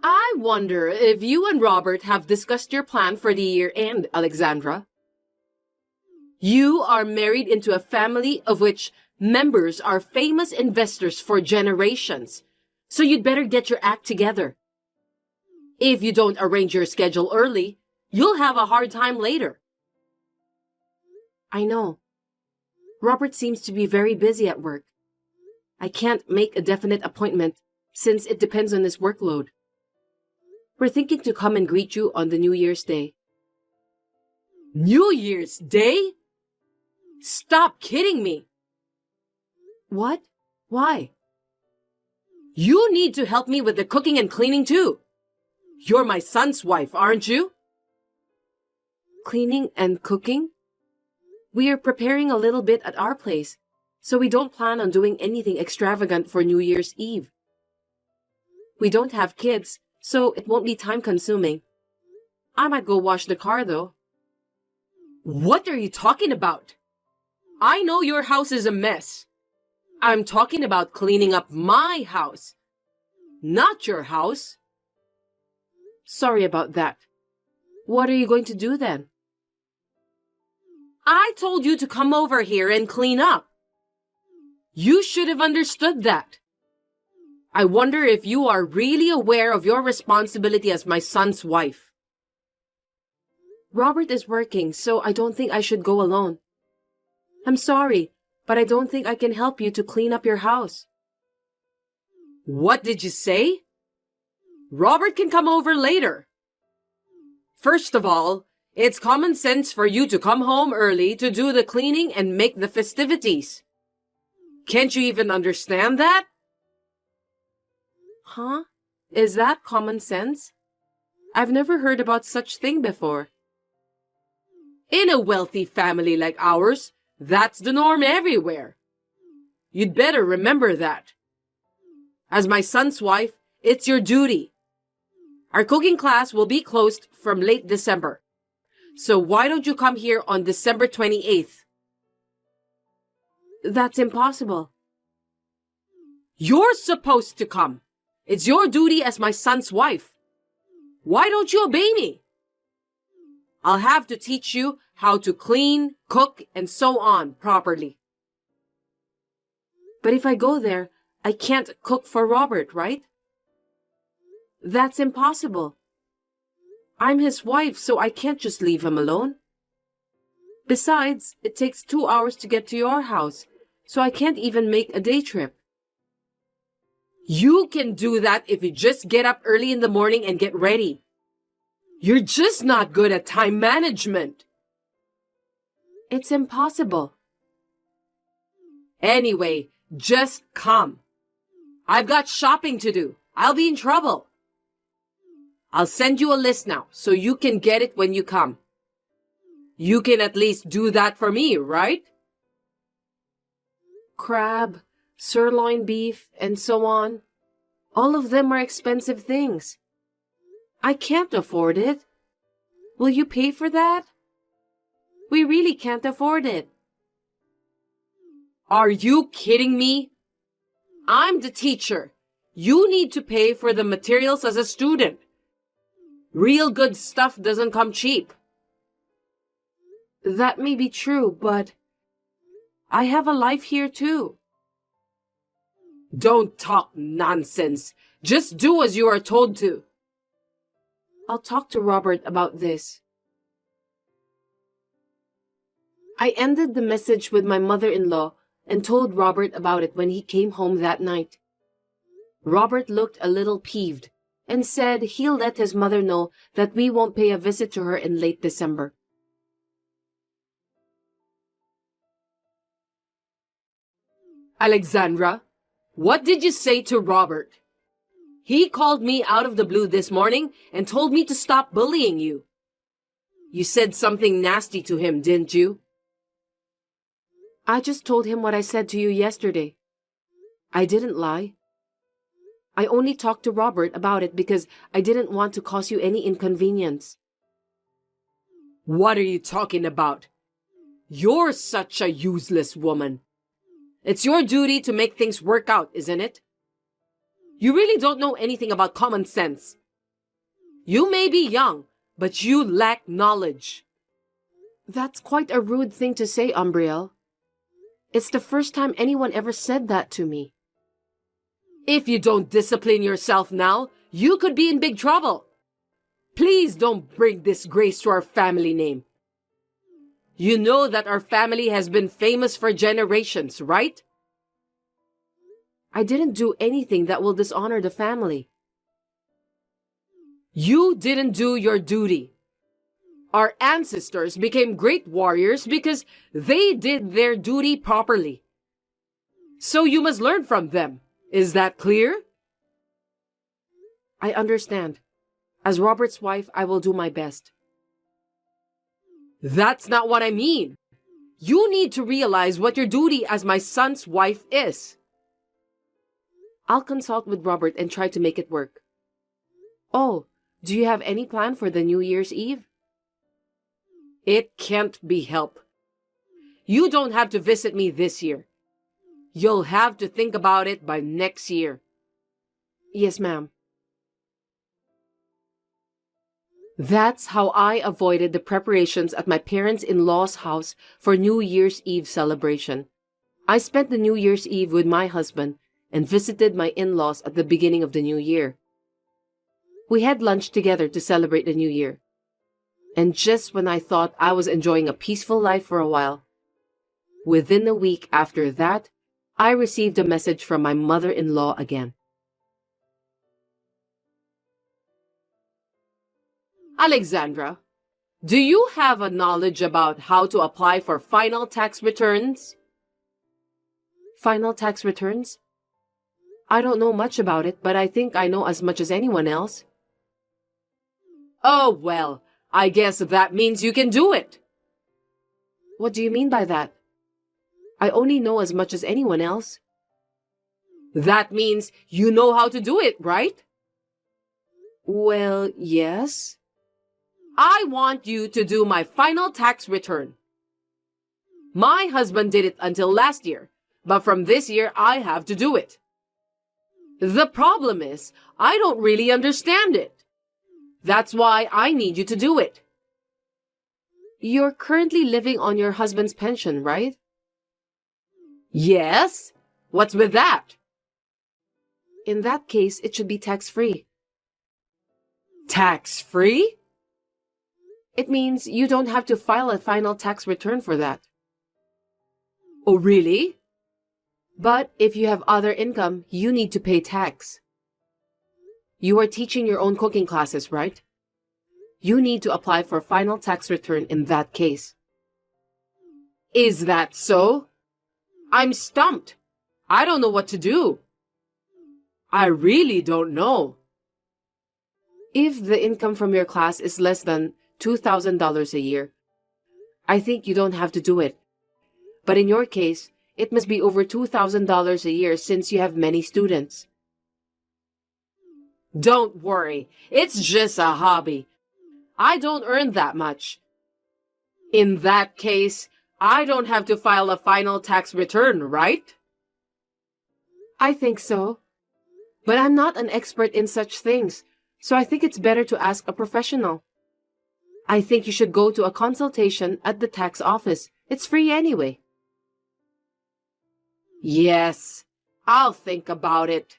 I wonder if you and Robert have discussed your plan for the year end, Alexandra. You are married into a family of which members are famous investors for generations, so you'd better get your act together. If you don't arrange your schedule early, you'll have a hard time later. I know. Robert seems to be very busy at work. I can't make a definite appointment since it depends on his workload. We're thinking to come and greet you on the New Year's Day. New Year's Day? Stop kidding me! What? Why? You need to help me with the cooking and cleaning too. You're my son's wife, aren't you? Cleaning and cooking? We are preparing a little bit at our place, so we don't plan on doing anything extravagant for New Year's Eve. We don't have kids, so it won't be time-consuming. I might go wash the car, though. What are you talking about? I know your house is a mess. I'm talking about cleaning up my house, not your house. Sorry about that. What are you going to do then? I told you to come over here and clean up. You should have understood that. I wonder if you are really aware of your responsibility as my son's wife. Robert is working, so I don't think I should go alone. I'm sorry, but I don't think I can help you to clean up your house. What did you say? Robert can come over later. First of all, it's common sense for you to come home early to do the cleaning and make the festivities. Can't you even understand that? Huh? Is that common sense? I've never heard about such thing before. In a wealthy family like ours, that's the norm everywhere. You'd better remember that. As my son's wife, it's your duty. Our cooking class will be closed from late December. So why don't you come here on December 28th? That's impossible. You're supposed to come. It's your duty as my son's wife. Why don't you obey me? I'll have to teach you how to clean, cook, and so on properly. But if I go there, I can't cook for Robert, right? That's impossible. I'm his wife, so I can't just leave him alone. Besides, it takes 2 hours to get to your house, so I can't even make a day trip. You can do that if you just get up early in the morning and get ready. You're just not good at time management. It's impossible. Anyway, just come. I've got shopping to do. I'll be in trouble. I'll send you a list now so you can get it when you come. You can at least do that for me, right? Crab, sirloin beef, and so on. All of them are expensive things. I can't afford it. Will you pay for that? We really can't afford it. Are you kidding me? I'm the teacher. You need to pay for the materials as a student. Real good stuff doesn't come cheap. That may be true, but I have a life here too. Don't talk nonsense. Just do as you are told to. I'll talk to Robert about this. I ended the message with my mother-in-law and told Robert about it when he came home that night. Robert looked a little peeved and said he'll let his mother know that we won't pay a visit to her in late December. Alexandra, what did you say to Robert? He called me out of the blue this morning and told me to stop bullying you. You said something nasty to him, didn't you? I just told him what I said to you yesterday. I didn't lie. I only talked to Robert about it because I didn't want to cause you any inconvenience. What are you talking about? You're such a useless woman. It's your duty to make things work out, isn't it? You really don't know anything about common sense. You may be young, but you lack knowledge. That's quite a rude thing to say, Umbriel. It's the first time anyone ever said that to me. If you don't discipline yourself now, you could be in big trouble. Please don't bring disgrace to our family name. You know that our family has been famous for generations, right? I didn't do anything that will dishonor the family. You didn't do your duty. Our ancestors became great warriors because they did their duty properly. So you must learn from them. Is that clear? I understand. As Robert's wife, I will do my best. That's not what I mean. You need to realize what your duty as my son's wife is. I'll consult with Robert and try to make it work. Oh, do you have any plan for the New Year's Eve? It can't be helped. You don't have to visit me this year. You'll have to think about it by next year. Yes, ma'am. That's how I avoided the preparations at my parents-in-law's house for New Year's Eve celebration. I spent the New Year's Eve with my husband and visited my in-laws at the beginning of the new year. We had lunch together to celebrate the new year. And just when I thought I was enjoying a peaceful life for a while, within a week after that, I received a message from my mother-in-law again. Alexandra, do you have a knowledge about how to apply for final tax returns? Final tax returns? I don't know much about it, but I think I know as much as anyone else. Oh, well, I guess that means you can do it. What do you mean by that? I only know as much as anyone else. That means you know how to do it, right? Well, yes. I want you to do my final tax return. My husband did it until last year, but from this year I have to do it. The problem is, I don't really understand it. That's why I need you to do it. You're currently living on your husband's pension, right? Yes. What's with that? In that case, it should be tax-free. Tax-free? It means you don't have to file a final tax return for that. Oh, really? But if you have other income, you need to pay tax. You are teaching your own cooking classes, right? You need to apply for final tax return in that case. Is that so? I'm stumped. I don't know what to do. I really don't know. If the income from your class is less than $2,000 a year, I think you don't have to do it. But in your case, it must be over $2,000 a year since you have many students. Don't worry. It's just a hobby. I don't earn that much. In that case, I don't have to file a final tax return, right? I think so. But I'm not an expert in such things, so I think it's better to ask a professional. I think you should go to a consultation at the tax office. It's free anyway. Yes, I'll think about it.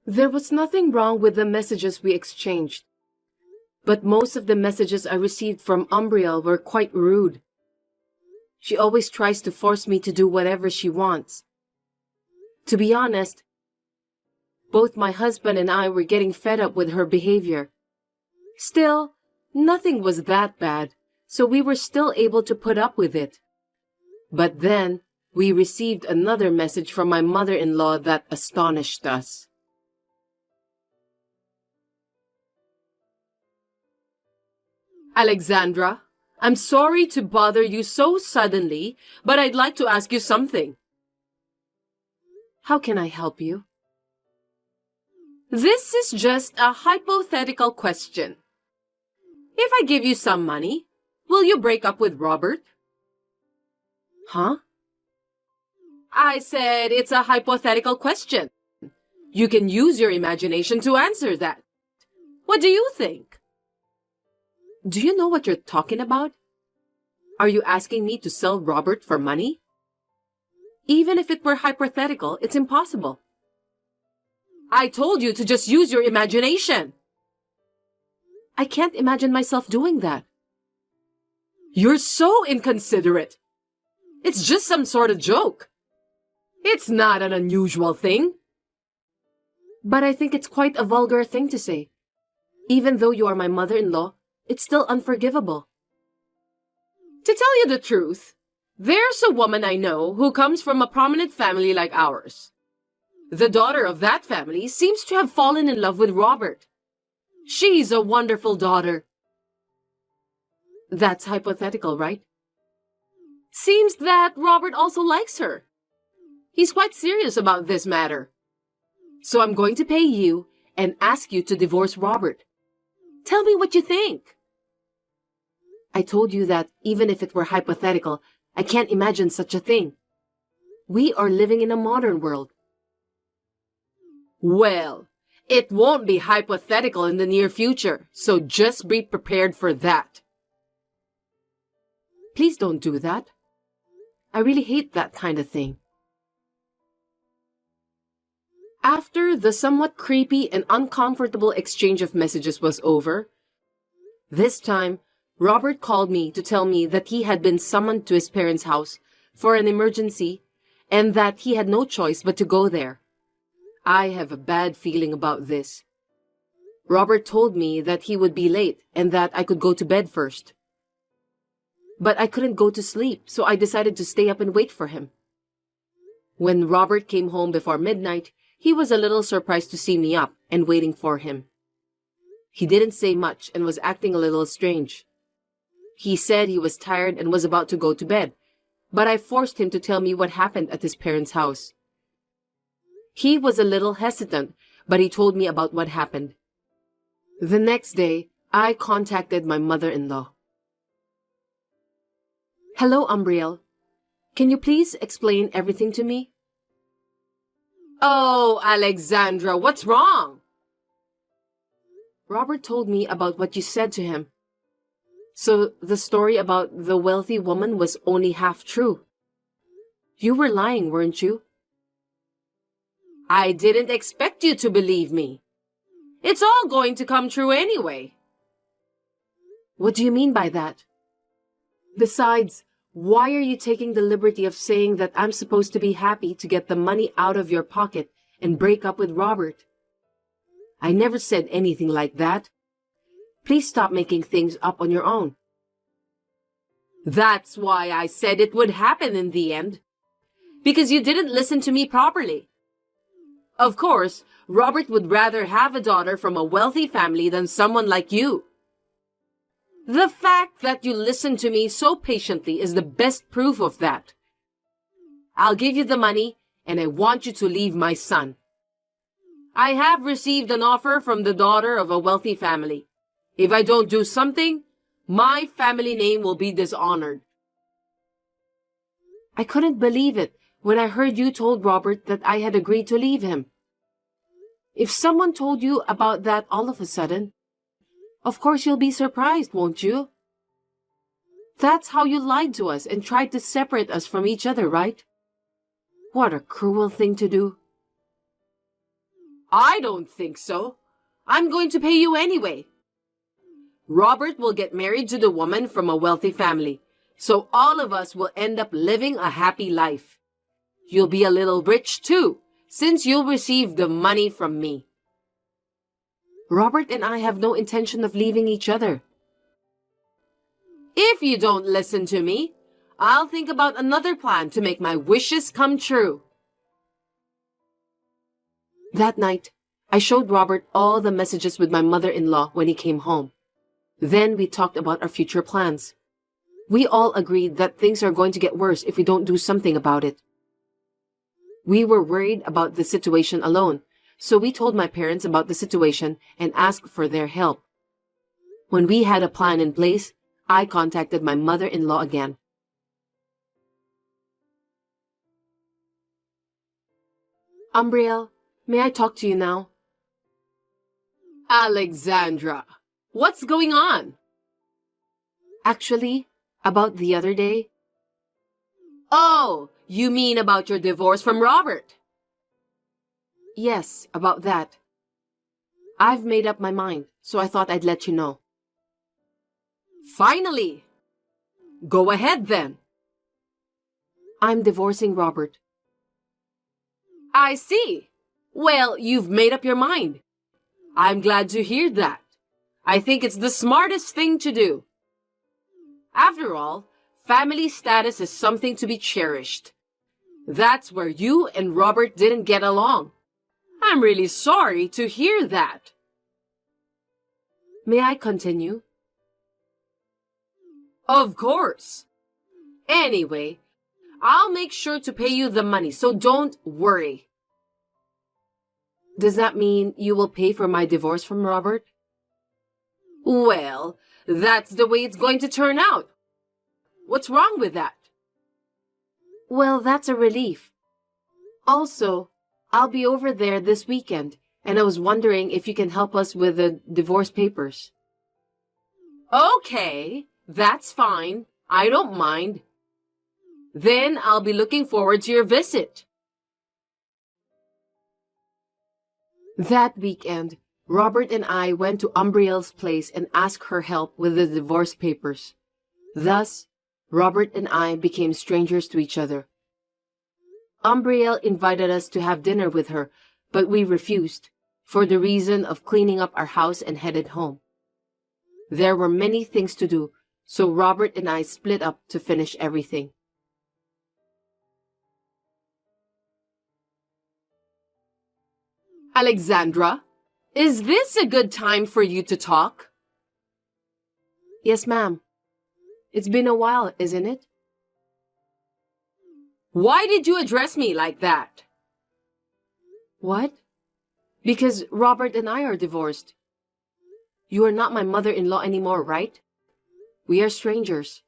There was nothing wrong with the messages we exchanged. But most of the messages I received from Umbriel were quite rude. She always tries to force me to do whatever she wants. To be honest, both my husband and I were getting fed up with her behavior. Still, nothing was that bad, so we were still able to put up with it. But then, we received another message from my mother-in-law that astonished us. Alexandra, I'm sorry to bother you so suddenly, but I'd like to ask you something. How can I help you? This is just a hypothetical question. If I give you some money, will you break up with Robert? Huh? I said it's a hypothetical question. You can use your imagination to answer that. What do you think? Do you know what you're talking about? Are you asking me to sell Robert for money? Even if it were hypothetical, it's impossible. I told you to just use your imagination. I can't imagine myself doing that. You're so inconsiderate. It's just some sort of joke. It's not an unusual thing. But I think it's quite a vulgar thing to say. Even though you are my mother-in-law, it's still unforgivable. To tell you the truth, there's a woman I know who comes from a prominent family like ours. The daughter of that family seems to have fallen in love with Robert. She's a wonderful daughter. That's hypothetical, right? Seems that Robert also likes her. He's quite serious about this matter. So I'm going to pay you and ask you to divorce Robert. Tell me what you think. I told you that even if it were hypothetical, I can't imagine such a thing. We are living in a modern world. Well, it won't be hypothetical in the near future, so just be prepared for that. Please don't do that. I really hate that kind of thing. After the somewhat creepy and uncomfortable exchange of messages was over, this time, Robert called me to tell me that he had been summoned to his parents' house for an emergency and that he had no choice but to go there. I have a bad feeling about this. Robert told me that he would be late and that I could go to bed first. But I couldn't go to sleep, so I decided to stay up and wait for him. When Robert came home before midnight, he was a little surprised to see me up and waiting for him. He didn't say much and was acting a little strange. He said he was tired and was about to go to bed, but I forced him to tell me what happened at his parents' house. He was a little hesitant, but he told me about what happened. The next day, I contacted my mother-in-law. Hello, Umbriel. Can you please explain everything to me? Oh, Alexandra, what's wrong? Robert told me about what you said to him. So the story about the wealthy woman was only half true. You were lying, weren't you? I didn't expect you to believe me. It's all going to come true anyway. What do you mean by that? Besides, why are you taking the liberty of saying that I'm supposed to be happy to get the money out of your pocket and break up with Robert? I never said anything like that. Please stop making things up on your own. That's why I said it would happen in the end. Because you didn't listen to me properly. Of course, Robert would rather have a daughter from a wealthy family than someone like you. The fact that you listened to me so patiently is the best proof of that. I'll give you the money, and I want you to leave my son. I have received an offer from the daughter of a wealthy family. If I don't do something, my family name will be dishonored. I couldn't believe it when I heard you told Robert that I had agreed to leave him. If someone told you about that all of a sudden, of course you'll be surprised, won't you? That's how you lied to us and tried to separate us from each other, right? What a cruel thing to do. I don't think so. I'm going to pay you anyway. Robert will get married to the woman from a wealthy family, so all of us will end up living a happy life. You'll be a little rich too, since you'll receive the money from me. Robert and I have no intention of leaving each other. If you don't listen to me, I'll think about another plan to make my wishes come true. That night, I showed Robert all the messages with my mother-in-law when he came home. Then we talked about our future plans. We all agreed that things are going to get worse if we don't do something about it. We were worried about the situation alone, so we told my parents about the situation and asked for their help. When we had a plan in place, I contacted my mother-in-law again. Umbriel, May I talk to you now? Alexandra, what's going on? Actually, about the other day. Oh, you mean about your divorce from Robert? Yes, about that. I've made up my mind, so I thought I'd let you know. Finally! Go ahead then. I'm divorcing Robert. I see. Well, you've made up your mind. I'm glad to hear that. I think it's the smartest thing to do. After all, family status is something to be cherished. That's where you and Robert didn't get along. I'm really sorry to hear that. May I continue? Of course. Anyway, I'll make sure to pay you the money, so don't worry. Does that mean you will pay for my divorce from Robert? Well, that's the way it's going to turn out. What's wrong with that? Well, that's a relief. Also, I'll be over there this weekend, and I was wondering if you can help us with the divorce papers. Okay, that's fine. I don't mind. Then I'll be looking forward to your visit. That weekend, Robert and I went to Umbriel's place and asked her help with the divorce papers. Thus, Robert and I became strangers to each other. Umbriel invited us to have dinner with her, but we refused, for the reason of cleaning up our house and headed home. There were many things to do, so Robert and I split up to finish everything. Alexandra, is this a good time for you to talk? Yes, ma'am. It's been a while, isn't it? Why did you address me like that? What? Because Robert and I are divorced. You are not my mother-in-law anymore, right? We are strangers.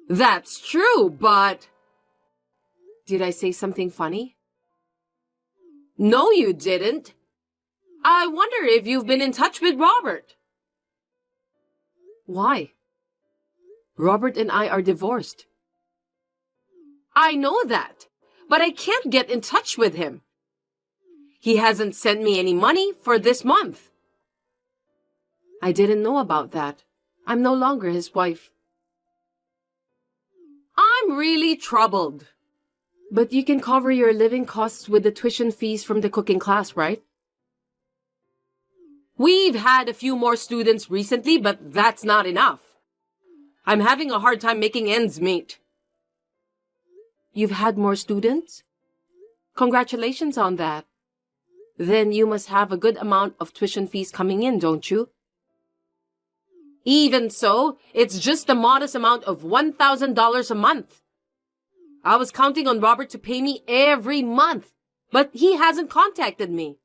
That's true, but... Did I say something funny? No, you didn't. I wonder if you've been in touch with Robert. Why? Robert and I are divorced. I know that, but I can't get in touch with him. He hasn't sent me any money for this month. I didn't know about that. I'm no longer his wife. I'm really troubled. But you can cover your living costs with the tuition fees from the cooking class, right? We've had a few more students recently, but that's not enough. I'm having a hard time making ends meet. You've had more students? Congratulations on that. Then you must have a good amount of tuition fees coming in, don't you? Even so, it's just a modest amount of $1,000 a month. I was counting on Robert to pay me every month, but he hasn't contacted me.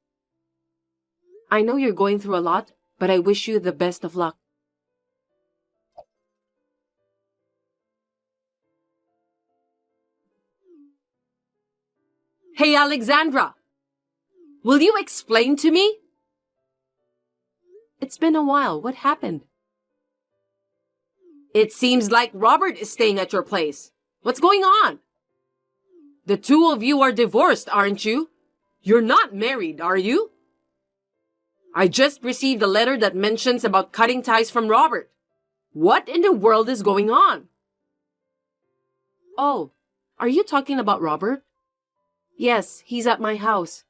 I know you're going through a lot, but I wish you the best of luck. Hey, Alexandra, will you explain to me? It's been a while. What happened? It seems like Robert is staying at your place. What's going on? The two of you are divorced, aren't you? You're not married, are you? I just received a letter that mentions about cutting ties from Robert. What in the world is going on? Oh, are you talking about Robert? Yes, he's at my house.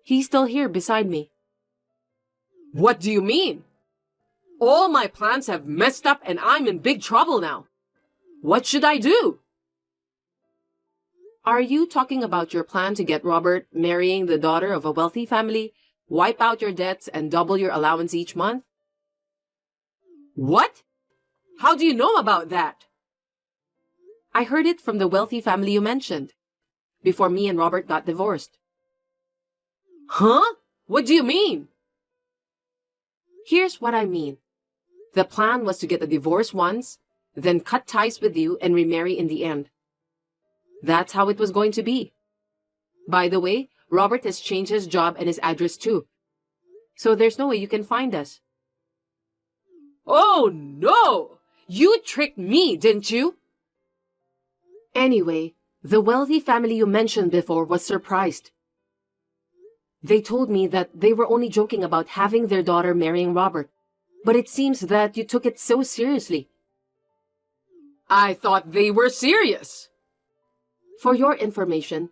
He's still here beside me. What do you mean? All my plans have messed up and I'm in big trouble now. What should I do? Are you talking about your plan to get Robert marrying the daughter of a wealthy family, wipe out your debts, and double your allowance each month? What? How do you know about that? I heard it from the wealthy family you mentioned, before me and Robert got divorced. Huh? What do you mean? Here's what I mean. The plan was to get a divorce once, then cut ties with you and remarry in the end. That's how it was going to be. By the way, Robert has changed his job and his address too. So there's no way you can find us. Oh no! You tricked me, didn't you? Anyway, the wealthy family you mentioned before was surprised. They told me that they were only joking about having their daughter marrying Robert, but it seems that you took it so seriously. I thought they were serious. For your information,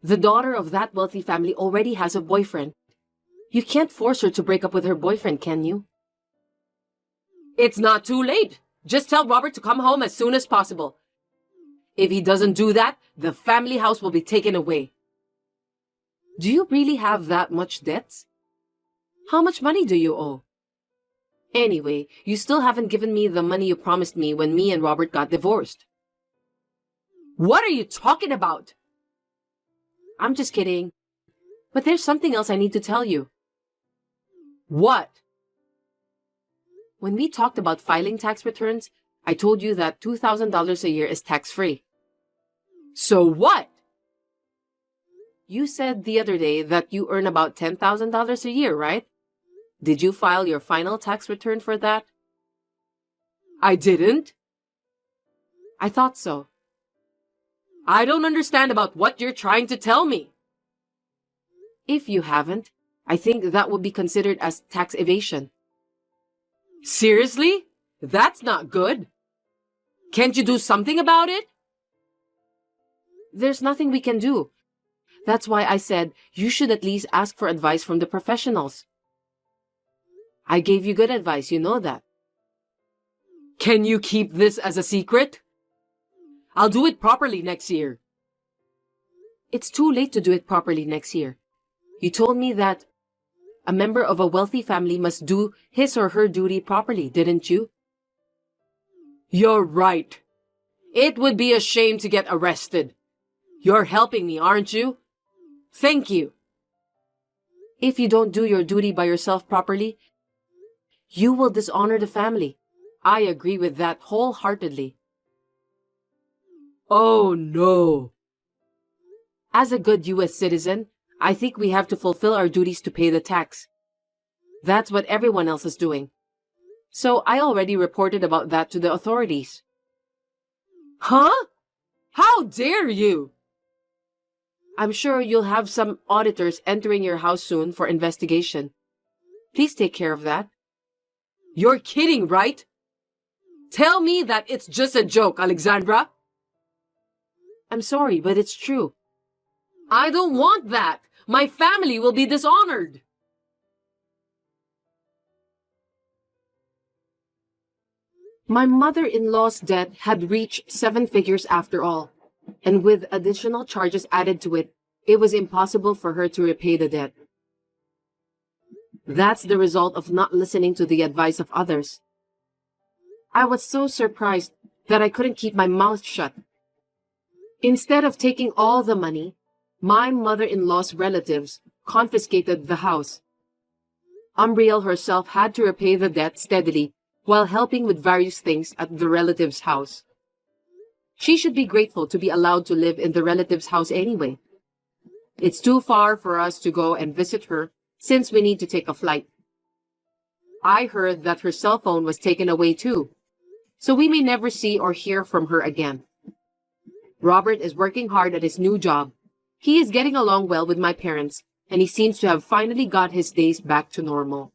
the daughter of that wealthy family already has a boyfriend. You can't force her to break up with her boyfriend, can you? It's not too late. Just tell Robert to come home as soon as possible. If he doesn't do that, the family house will be taken away. Do you really have that much debts? How much money do you owe? Anyway, you still haven't given me the money you promised me when me and Robert got divorced. What are you talking about? I'm just kidding. But there's something else I need to tell you. What? When we talked about filing tax returns, I told you that $2,000 a year is tax-free. So what? You said the other day that you earn about $10,000 a year, right? Did you file your final tax return for that? I didn't. I thought so. I don't understand about what you're trying to tell me. If you haven't, I think that would be considered as tax evasion. Seriously? That's not good. Can't you do something about it? There's nothing we can do. That's why I said you should at least ask for advice from the professionals. I gave you good advice, you know that. Can you keep this as a secret? I'll do it properly next year. It's too late to do it properly next year. You told me that a member of a wealthy family must do his or her duty properly, didn't you? You're right. It would be a shame to get arrested. You're helping me, aren't you? Thank you. If you don't do your duty by yourself properly, you will dishonor the family. I agree with that wholeheartedly. Oh no. As a good U.S. citizen, I think we have to fulfill our duties to pay the tax. That's what everyone else is doing. So I already reported about that to the authorities. Huh? How dare you? I'm sure you'll have some auditors entering your house soon for investigation. Please take care of that. You're kidding, right? Tell me that it's just a joke, Alexandra. I'm sorry, but it's true. I don't want that. My family will be dishonored. My mother-in-law's debt had reached 7 figures after all, and with additional charges added to it, it was impossible for her to repay the debt. That's the result of not listening to the advice of others. I was so surprised that I couldn't keep my mouth shut. Instead of taking all the money, my mother-in-law's relatives confiscated the house. Umbriel herself had to repay the debt steadily while helping with various things at the relative's house. She should be grateful to be allowed to live in the relative's house anyway. It's too far for us to go and visit her since we need to take a flight. I heard that her cell phone was taken away too, so we may never see or hear from her again. Robert is working hard at his new job. He is getting along well with my parents, and he seems to have finally got his days back to normal.